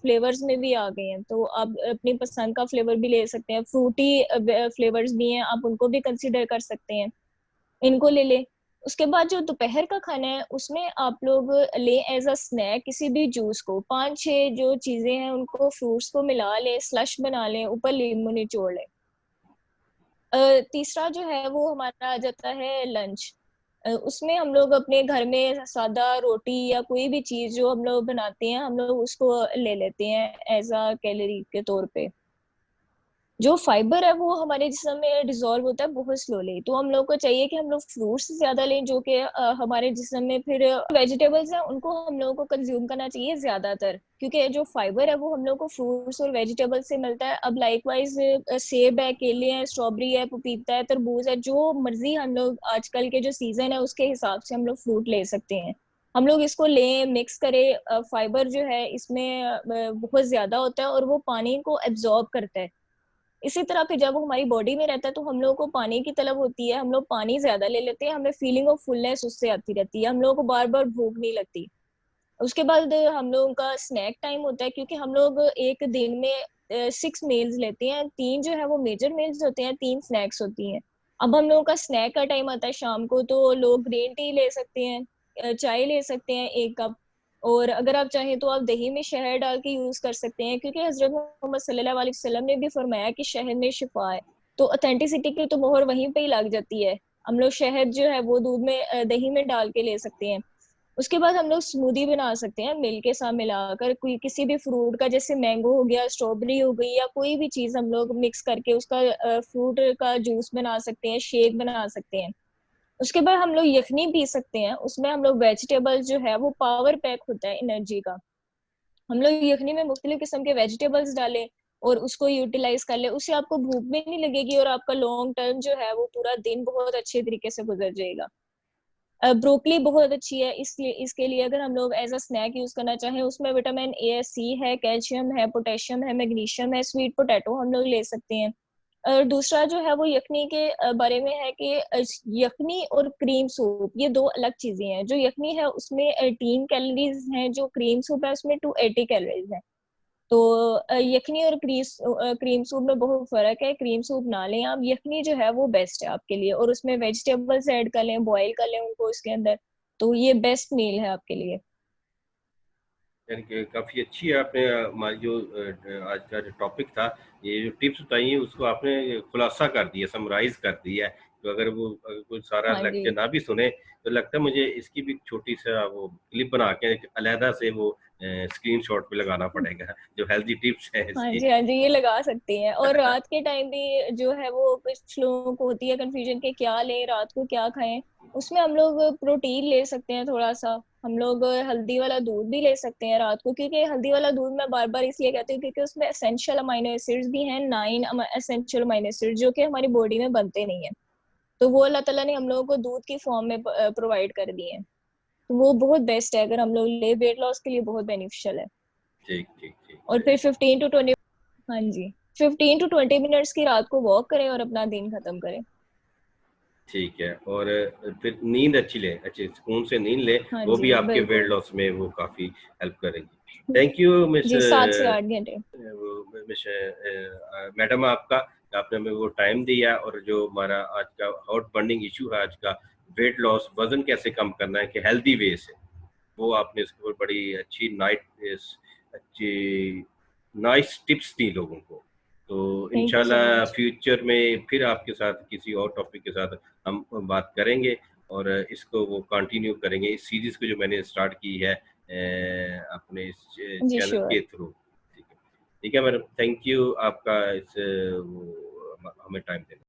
Speaker 2: फ्लेवर्स में भी आ गए हैं, तो आप अपनी पसंद का फ्लेवर भी ले सकते हैं। फ्रूटी फ्लेवर्स भी हैं, आप उनको भी कंसिडर कर सकते हैं, इनको ले ले। उसके बाद जो दोपहर का खाना है उसमें आप लोग ले एज अ स्नैक किसी भी जूस को, पांच छह जो चीजें हैं उनको, फ्रूट्स को मिला ले, स्लश बना ले, ऊपर नींबू निचोड़ ले। तीसरा जो है वो हमारा आ जाता है लंच। उसमें हम लोग अपने घर में सादा रोटी या कोई भी चीज जो हम लोग बनाते हैं, हम लोग उसको ले लेते हैं एज अ कैलोरी के तौर पे। जो फाइबर है वो हमारे जिस्म में डिसॉल्व होता है बहुत स्लोली, तो हम लोग को चाहिए कि हम लोग फ्रूट्स ज्यादा लें, जो कि हमारे जिस्म में फिर वेजिटेबल्स हैं उनको हम लोगों को कंज्यूम करना चाहिए ज्यादातर, क्योंकि जो फाइबर है वो हम लोग को फ्रूट्स और वेजिटेबल्स से मिलता है। अब लाइकवाइज सेब है, केले हैं, स्ट्रॉबेरी है, पपीता है, तरबूज है, जो मर्जी हम लोग आजकल के जो सीजन है उसके हिसाब से हम लोग फ्रूट ले सकते हैं। हम लोग इसको लें, मिक्स करें। फाइबर जो है इसमें बहुत ज्यादा होता है और वो पानी को एब्जॉर्ब करता है। इसी तरह फिर जब वो हमारी बॉडी में रहता है तो हम लोगों को पानी की तलब होती है, हम लोग पानी ज्यादा ले लेते हैं, हमें फीलिंग ऑफ फुलनेस उससे आती रहती है, हम लोगों को बार बार भूख नहीं लगती। उसके बाद हम लोगों का स्नैक टाइम होता है, क्योंकि हम लोग एक दिन में 6 मील्स लेते हैं, तीन जो है वो मेजर मील्स होते हैं, तीन स्नैक्स होती हैं। अब हम लोगों का स्नैक का टाइम आता है शाम को, तो लोग ग्रीन टी ले सकते हैं, चाय ले सकते हैं 1 कप। और अगर आप चाहें तो आप दही में शहद डाल के यूज कर सकते हैं, क्योंकि हजरत मोहम्मद सल्लल्लाहु अलैहि वसल्लम ने भी फरमाया कि शहद में शिफा है। तो ऑथेंटिसिटी की तो मोहर वहीं पे ही लग जाती है। हम लोग शहद जो है वो दूध में दही में डाल के ले सकते हैं। उसके बाद हम लोग स्मूदी बना सकते हैं मिल्क के साथ मिलाकर, कोई किसी भी फ्रूट का, जैसे मैंगो हो गया, स्ट्रॉबेरी हो गई, या कोई भी चीज हम लोग मिक्स करके उसका फ्रूट का जूस बना सकते हैं, शेक बना सकते हैं। उसके बाद हम लोग यखनी पी सकते हैं, उसमें हम लोग वेजिटेबल्स जो है वो पावर पैक होता है एनर्जी का। हम लोग यखनी में मुख्तलिफ किस्म के वेजिटेबल्स डालें और उसको यूटिलाइज कर ले, उससे आपको भूख भी नहीं लगेगी और आपका लॉन्ग टर्म जो है वो पूरा दिन बहुत अच्छे तरीके से गुजर जाएगा। ब्रोकली बहुत अच्छी है, इसलिए इसके लिए अगर हम लोग एज अ स्नैक यूज करना चाहें, उसमें विटामिन ए, सी है, कैल्शियम है, पोटेशियम है, मैग्नीशियम है। स्वीट पोटैटो हम लोग ले सकते हैं। और दूसरा जो है वो यखनी के बारे में है कि यखनी और क्रीम सूप ये दो अलग चीजें हैं। जो यखनी है उसमें 18 कैलोरीज हैं, जो क्रीम सूप है उसमें 280 कैलोरीज है। तो यखनी और क्रीम सूप में बहुत फर्क है। क्रीम सूप ना लें आप, यखनी जो है वो बेस्ट है आपके लिए, और उसमें वेजिटेबल्स ऐड कर लें, बॉईल कर लें उनको उसके अंदर, तो ये बेस्ट मील है आपके लिए।
Speaker 1: यानी कि काफ़ी अच्छी है आपने हमारी जो आज का जो टॉपिक था, ये जो टिप्स बताई हैं उसको आपने खुलासा कर दिया, समराइज़ कर दिया है। तो अगर कोई सारा
Speaker 2: हाँ जी।
Speaker 1: लेक्चर ना भी सुने, तो लगता है मुझे इसकी भी छोटी-सा वो क्लिप बना के एक अलहदा से वो स्क्रीनशॉट पे लगाना पड़ेगा, जो हेल्दी टिप्स हैं
Speaker 2: हाँ
Speaker 1: इसकी।
Speaker 2: जी, हाँ जी, ये लगा सकती हैं। और रात के टाइम भी जो है वो कुछ लोगों को होती है कंफ्यूजन के क्या लें, रात को क्या खाएं। उसमें हम लोग प्रोटीन ले सकते हैं थोड़ा सा, हम लोग हल्दी वाला दूध भी ले सकते हैं रात को, क्योंकि हल्दी वाला दूध मैं बार बार इसलिए कहती हूँ क्योंकि उसमें एसेंशियल अमाइनो एसिड्स भी हैं, 9 एसेंशियल अमाइनो एसिड्स जो कि हमारी बॉडी में बनते नहीं है। तो वो अल्लाह ताला ने हम लोगों को दूध की फॉर्म में प्रोवाइड कर दिए हैं। तो वो बहुत बेस्ट है, अगर हम लोग ले वेट लॉस के लिए बहुत बेनिफिशियल है।
Speaker 1: ठीक, ठीक, ठीक,
Speaker 2: और
Speaker 1: सही।
Speaker 2: फिर 15 to 20, हाँ जी, 15 to 20 मिनट्स की रात को वॉक करें और अपना दिन खत्म करें।
Speaker 1: ठीक है। और फिर नींद अच्छी लें, अच्छे सुकून से नींद लें,
Speaker 2: हाँ
Speaker 1: वो भी
Speaker 2: जी
Speaker 1: आपके वेट
Speaker 2: बिल्कुल।
Speaker 1: लॉस में वो काफ़ी हेल्प करेगी। थैंक यू मिस
Speaker 2: जी, 7 से 8 घंटे।
Speaker 1: मैडम आपका, आपने हमें वो टाइम दिया, और जो हमारा आज का हॉट बर्निंग इश्यू है आज का, वेट लॉस, वज़न कैसे कम करना है कि हेल्दी वे से, वो आपने इसके ऊपर बड़ी अच्छी अच्छी नाइस टिप्स दी लोगों को। तो
Speaker 2: थैंक यू सो
Speaker 1: इंशाल्लाह
Speaker 2: मच।
Speaker 1: फ्यूचर में फिर आपके साथ किसी और टॉपिक के साथ हम बात करेंगे, और इसको वो कंटिन्यू करेंगे, इस सीरीज़ को जो मैंने स्टार्ट की है अपने इस
Speaker 2: जी
Speaker 1: चैनल
Speaker 2: श्योर।
Speaker 1: के थ्रू। ठीक है। ठीक है मैडम, थैंक यू आपका इस वो हमें टाइम देने